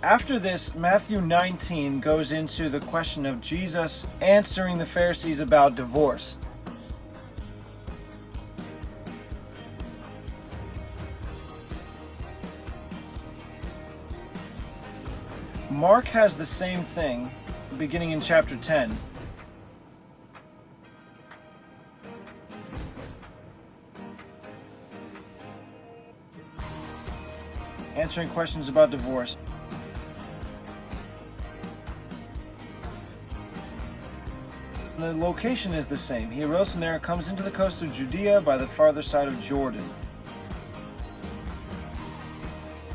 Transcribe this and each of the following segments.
After this, Matthew 19 goes into the question of Jesus answering the Pharisees about divorce. Mark has the same thing beginning in chapter 10. Answering questions about divorce. The location is the same. He arose from there, comes into the coast of Judea by the farther side of Jordan.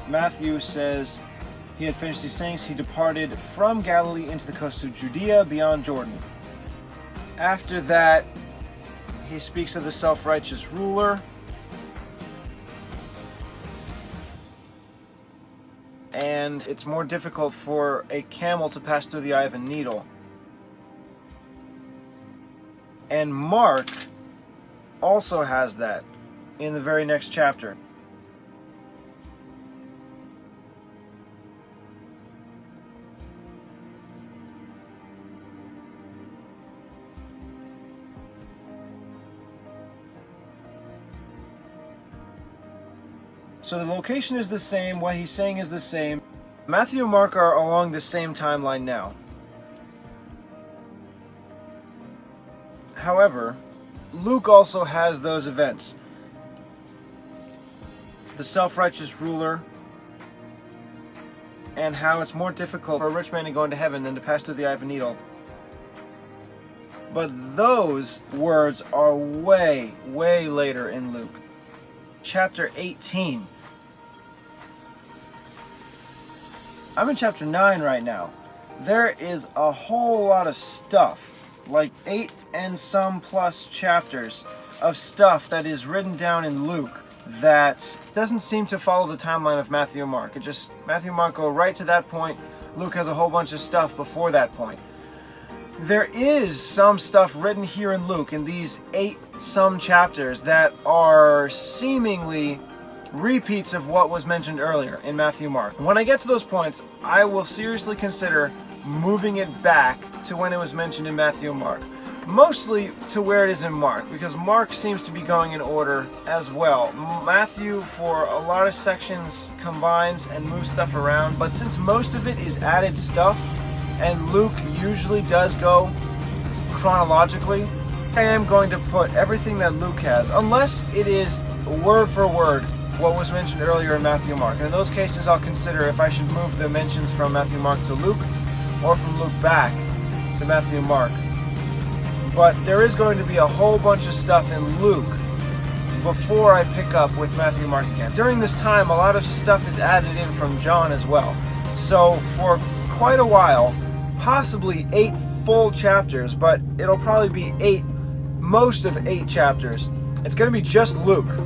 Matthew says he had finished these sayings. He departed from Galilee into the coast of Judea beyond Jordan. After that, he speaks of the self-righteous ruler. And it's more difficult for a camel to pass through the eye of a needle. And Mark also has that in the very next chapter. So the location is the same, what he's saying is the same. Matthew and Mark are along the same timeline now. However, Luke also has those events. The self-righteous ruler, and how it's more difficult for a rich man to go into heaven than to pass through the eye of a needle. But those words are way, way later in Luke. Chapter 18. I'm in chapter 9 right now. There is a whole lot of stuff, like 8 and some plus chapters of stuff that is written down in Luke that doesn't seem to follow the timeline of Matthew and Mark. Matthew and Mark go right to that point. Luke has a whole bunch of stuff before that point. There is some stuff written here in Luke in these 8 some chapters that are seemingly repeats of what was mentioned earlier in Matthew and Mark. When I get to those points, I will seriously consider moving it back to when it was mentioned in Matthew and Mark. Mostly to where it is in Mark, because Mark seems to be going in order as well. Matthew, for a lot of sections, combines and moves stuff around, but since most of it is added stuff, and Luke usually does go chronologically, I am going to put everything that Luke has, unless it is word for word what was mentioned earlier in Matthew and Mark. And in those cases, I'll consider if I should move the mentions from Matthew and Mark to Luke, or from Luke back to Matthew and Mark. But there is going to be a whole bunch of stuff in Luke before I pick up with Matthew and Mark again. During this time, a lot of stuff is added in from John as well. So for quite a while, possibly 8 full chapters, but it'll probably be most of 8 chapters. It's going to be just Luke,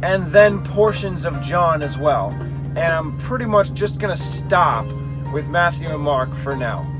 and then portions of John as well. And I'm pretty much just going to stop with Matthew and Mark for now.